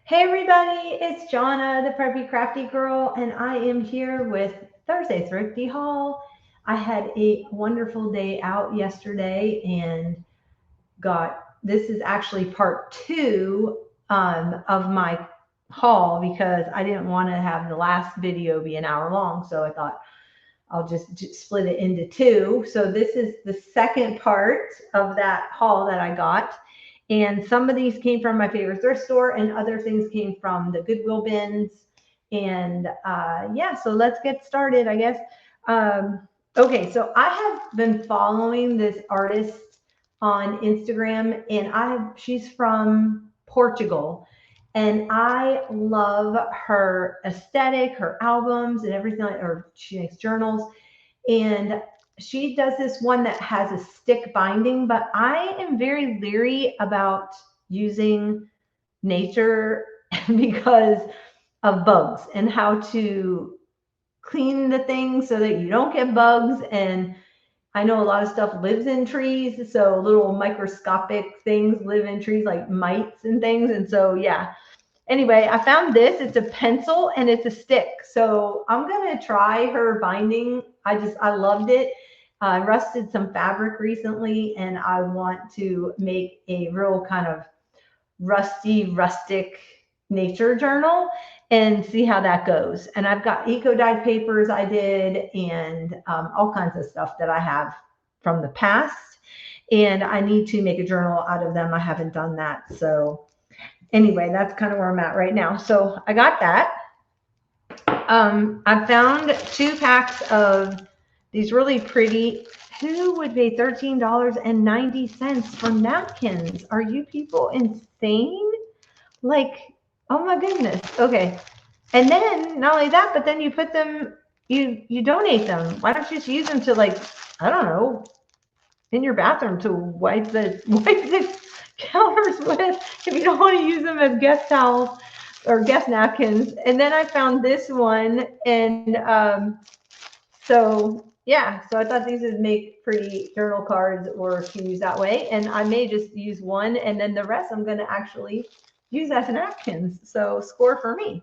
Hey everybody, it's Jonna, the Preppy Crafty Girl, and I am here with Thursday Thrifty Haul. I had a wonderful day out yesterday and got this is actually part two of my haul because I didn't want to have the last video be an hour long, so I thought I'll just split it into two. So this is the second part of that haul that I got. And some of these came from my favorite thrift store, and other things came from the Goodwill bins. And yeah, so let's get started, I guess. Okay, so I have been following this artist on Instagram, and she's from Portugal, and I love her aesthetic, her albums, and everything. Or she makes journals, and she does this one that has a stick binding. But I am very leery about using nature because of bugs and how to clean the things so that you don't get bugs. And I know a lot of stuff lives in trees, so little microscopic things live in trees like mites and things. And so, yeah, anyway, I found this. It's a pencil and it's a stick. So I'm going to try her binding. I loved it. I rusted some fabric recently, and I want to make a real kind of rustic nature journal and see how that goes. And I've got eco dyed papers I did, and all kinds of stuff that I have from the past. And I need to make a journal out of them. I haven't done that. So anyway, that's kind of where I'm at right now. So I got that. I found 2 packs of these really pretty. Who would pay $13.90 for napkins? Are you people insane? Like, oh my goodness. Okay. And then not only that, but then you put them, you donate them. Why don't you just use them to, like, I don't know, in your bathroom to wipe the counters with, if you don't want to use them as guest towels or guest napkins. And then I found this one, and so yeah, so I thought these would make pretty journal cards or to use that way. And I may just use one, and then the rest I'm going to actually use as napkins. So score for me.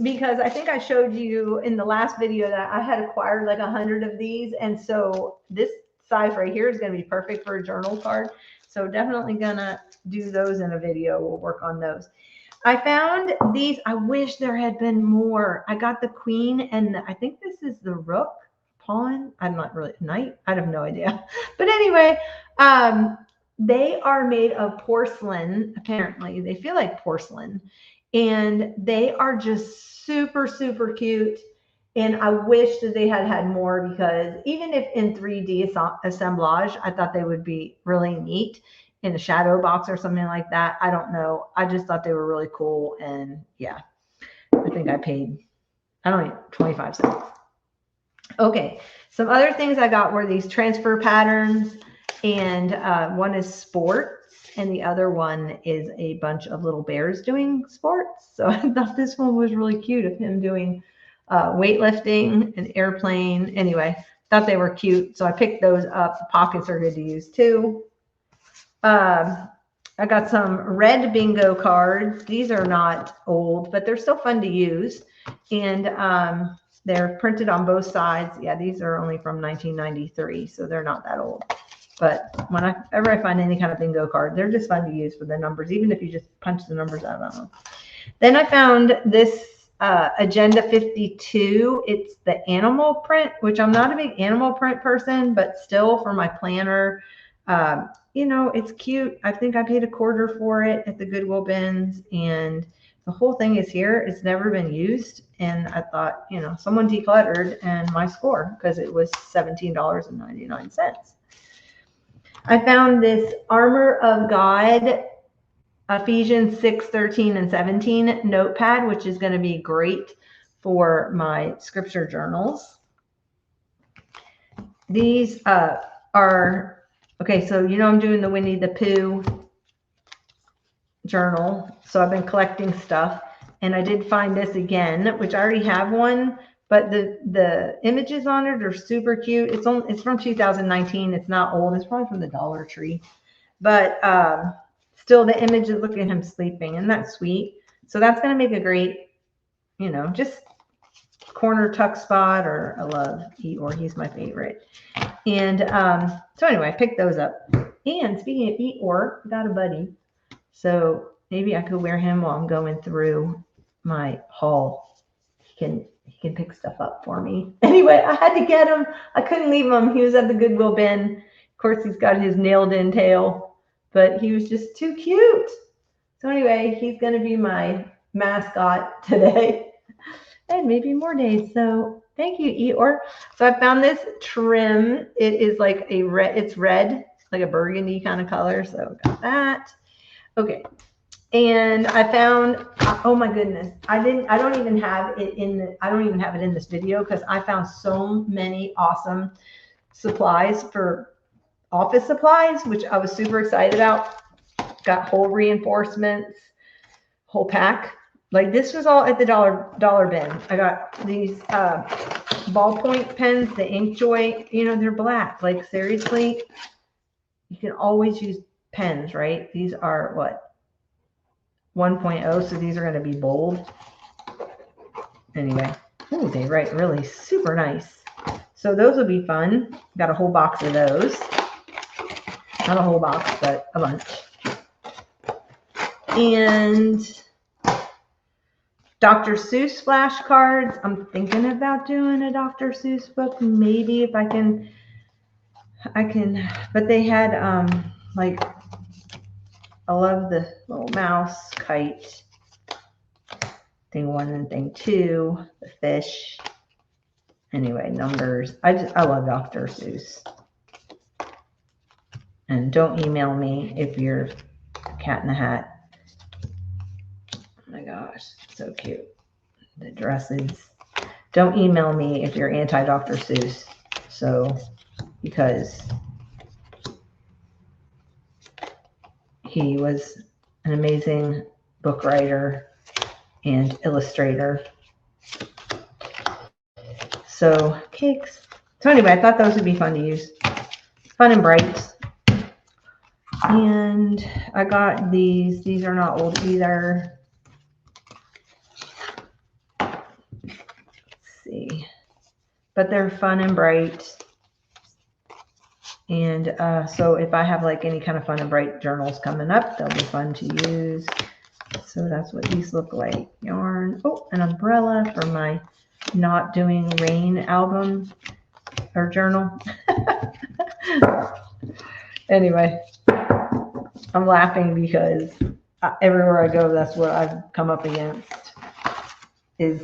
Because I think I showed you in the last video that I had acquired like 100 of these. And so this size right here is going to be perfect for a journal card. So definitely gonna do those in a video. We'll work on those. I found these. I wish there had been more. I got the queen, and I think this is the rook, pawn. I'm not really knight. I have no idea. But anyway, they are made of porcelain. Apparently, they feel like porcelain, and they are just super cute. And I wish that they had had more, because even if in 3D assemblage, I thought they would be really neat in a shadow box or something like that. I don't know. I just thought they were really cool. And yeah, I think I paid, I don't know, 25 cents. Okay. Some other things I got were these transfer patterns, and one is sports, and the other one is a bunch of little bears doing sports. So I thought this one was really cute, of him doing weightlifting, an airplane. Anyway, thought they were cute, so I picked those up. The pockets are good to use too. I got some red bingo cards. These are not old, but they're still fun to use, and they're printed on both sides. Yeah, these are only from 1993, so they're not that old. But whenever I find any kind of bingo card, they're just fun to use for the numbers, even if you just punch the numbers out of them. Then I found this Agenda 52. It's the animal print, which I'm not a big animal print person, but still for my planner, you know, it's cute. I think I paid $0.25 for it at the Goodwill bins, and the whole thing is here. It's never been used, and I thought, you know, someone decluttered and my score, because it was $17.99. I found this Armor of God Ephesians 6, 13, and 17 notepad, which is going to be great for my scripture journals. These are, okay, so you know I'm doing the Winnie the Pooh journal, so I've been collecting stuff, and I did find this again, which I already have one, but the images on it are super cute. It's from 2019. It's not old. It's probably from the Dollar Tree, but still the image is, look at him sleeping, and that's sweet. So that's going to make a great, you know, just corner tuck spot. Or I love Eeyore, he's my favorite. And so anyway, I picked those up. And speaking of Eeyore, I got a buddy. So maybe I could wear him while I'm going through my haul. He can pick stuff up for me. Anyway, I had to get him. I couldn't leave him. He was at the Goodwill bin. Of course, he's got his nailed in tail, but he was just too cute. So anyway, he's going to be my mascot today and maybe more days. So thank you, Eeyore. So I found this trim. It is like a red, it's red, like a burgundy kind of color. So got that. Okay. And I found, oh my goodness, I don't even have it in this video because I found so many awesome supplies for office supplies, which I was super excited about. Got whole reinforcements, whole pack. Like this was all at the dollar bin. I got these ballpoint pens, the InkJoy, you know, they're black. Like seriously, you can always use pens, right? These are what? 1.0, so these are going to be bold. Anyway, ooh, they write really super nice. So those will be fun. Got a whole box of those. Not a whole box, but a bunch. And Dr. Seuss flashcards. I'm thinking about doing a Dr. Seuss book. Maybe if I can, but they had like, I love the little mouse, kite, thing 1 and thing 2, the fish. Anyway, numbers. I love Dr. Seuss. And don't email me if you're Cat in the Hat. Oh my gosh, so cute. The dresses. Don't email me if you're anti-Dr. Seuss. So, because he was an amazing book writer and illustrator. So cakes. So anyway, I thought those would be fun to use. Fun and bright. And I got these. These are not old either. Let's see. But they're fun and bright. And so if I have like any kind of fun and bright journals coming up, they'll be fun to use. So that's what these look like. Yarn. Oh, an umbrella for my Not Doing Rain album or journal. Anyway, I'm laughing because everywhere I go, that's what I've come up against is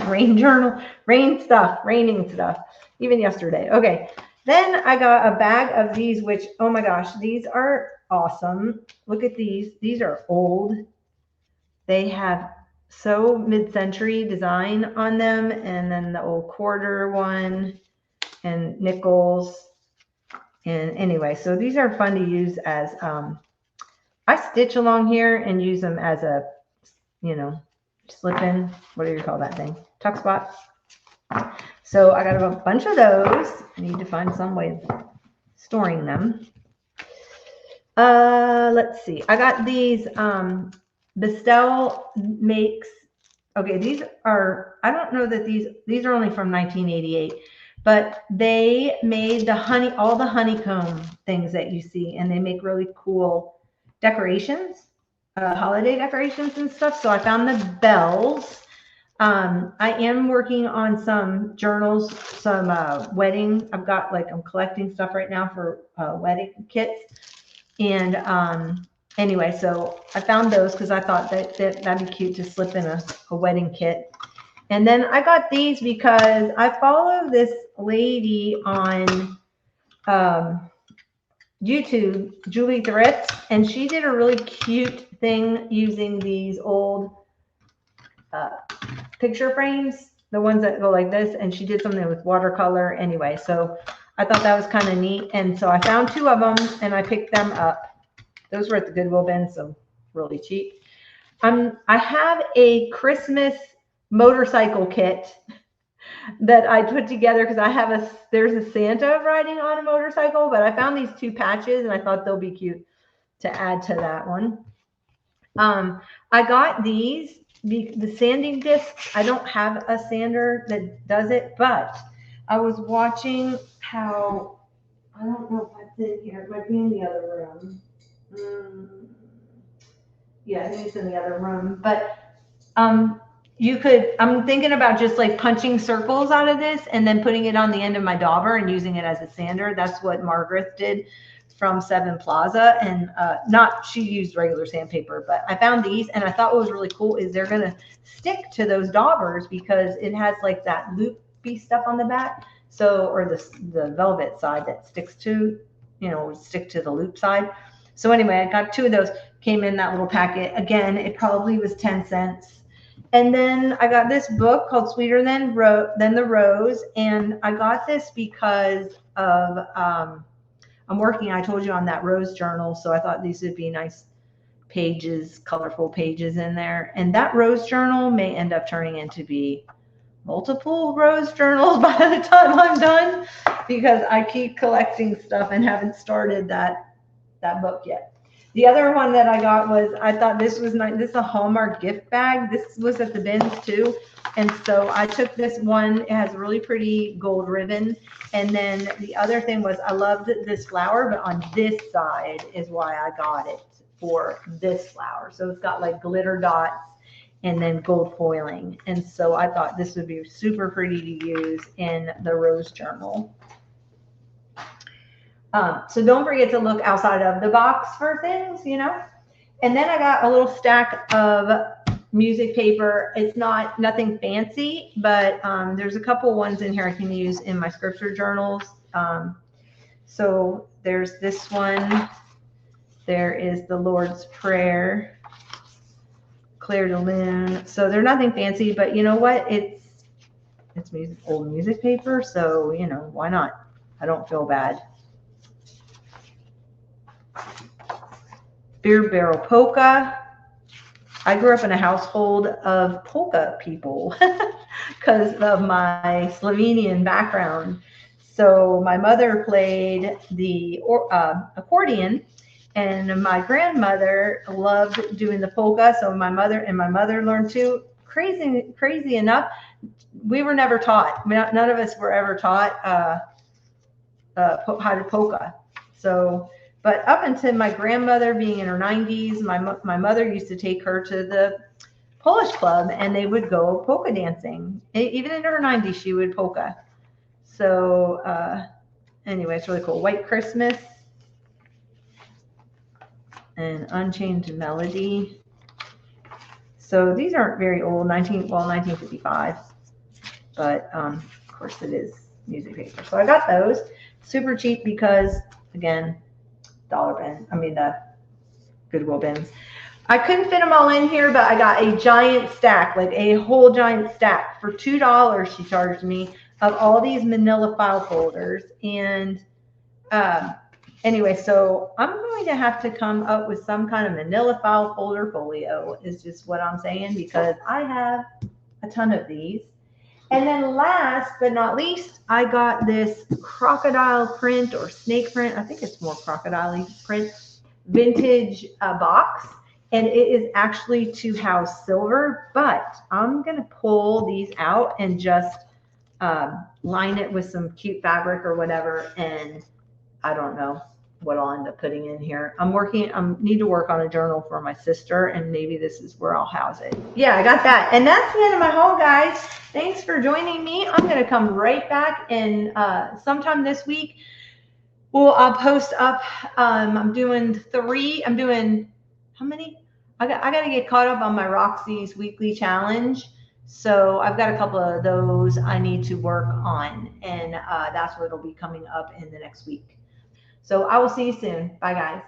rain journal, rain stuff, raining stuff, even yesterday. Okay. Then I got a bag of these, which, oh my gosh, these are awesome. Look at these. These are old. They have so mid-century design on them. And then the old quarter one and nickels. And anyway, so these are fun to use as, I stitch along here and use them as a, you know, slip in, what do you call that thing? Tuck spot. So I got a bunch of those. I need to find some way of storing them. Let's see. I got these Bestel makes. Okay, these are, I don't know that these are only from 1988, but they made the all the honeycomb things that you see, and they make really cool decorations, holiday decorations and stuff. So I found the bells. I am working on some journals, some wedding. I've got like, I'm collecting stuff right now for wedding kits. And anyway, so I found those because I thought that'd be cute to slip in a wedding kit. And then I got these because I follow this lady on YouTube, Julie Thrift, and she did a really cute thing using these old picture frames, the ones that go like this, and she did something with watercolor. Anyway, so I thought that was kind of neat, and so I found 2 of them and I picked them up. Those were at the Goodwill bin, so really cheap. I have a Christmas motorcycle kit that I put together because I have there's a Santa riding on a motorcycle, but I found these 2 patches and I thought they'll be cute to add to that one. I got these, the sanding discs. I don't have a sander that does it, but I was watching how, I don't know if it's in here. It might be in the other room. Yeah, I think it's in the other room. But you could, I'm thinking about just like punching circles out of this and then putting it on the end of my dauber and using it as a sander. That's what Margaret did from Seven Plaza. And she used regular sandpaper, but I found these, and I thought what was really cool is they're going to stick to those daubers because it has like that loopy stuff on the back. So, or the velvet side that sticks to, stick to the loop side. So anyway, I got 2 of those, came in that little packet. Again, it probably was 10 cents. And then I got this book called Sweeter Than the Rose. And I got this because of, I'm working, I told you, on that rose journal. So I thought these would be nice pages, colorful pages in there. And that rose journal may end up turning into be multiple rose journals by the time I'm done, because I keep collecting stuff and haven't started that book yet. The other one that I got was, I thought this was nice. This is a Hallmark gift bag. This was at the bins too. And so I took this one. It has really pretty gold ribbon. And then the other thing was, I loved this flower, but on this side is why I got it, for this flower. So it's got like glitter dots and then gold foiling. And so I thought this would be super pretty to use in the rose journal. So don't forget to look outside of the box for things, And then I got a little stack of music paper. It's nothing fancy, but there's a couple ones in here I can use in my scripture journals. So there's this one. There is the Lord's Prayer, Claire de Lune. So they're nothing fancy, but you know what? It's old music paper, so why not? I don't feel bad. Beer Barrel Polka. I grew up in a household of polka people because of my Slovenian background. So my mother played the accordion, and my grandmother loved doing the polka. So my mother learned too. Crazy enough, we were never taught. None of us were ever taught how to polka. So. But up until my grandmother being in her 90s, my mother used to take her to the Polish club, and they would go polka dancing. Even in her 90s, she would polka. So anyway, it's really cool. White Christmas and Unchained Melody. So these aren't very old, 1955. But of course it is music paper. So I got those super cheap because, again, the Goodwill bins. I couldn't fit them all in here, but I got a giant stack, like a whole giant stack for $2. She charged me, of all these manila file folders. And anyway, so I'm going to have to come up with some kind of manila file folder folio, is just what I'm saying, because I have a ton of these. And then last but not least, I got this crocodile print or snake print. I think it's more crocodile print vintage box. And it is actually to house silver, but I'm going to pull these out and just line it with some cute fabric or whatever. And I don't know what I'll end up putting in here. I need to work on a journal for my sister, and maybe this is where I'll house it. Yeah, I got that. And that's the end of my haul, guys. Thanks for joining me. I'm going to come right back, and sometime this week, I'll post up. I'm doing how many? I got to get caught up on my Roxy's weekly challenge. So I've got a couple of those I need to work on, and that's what will be coming up in the next week. So I will see you soon. Bye, guys.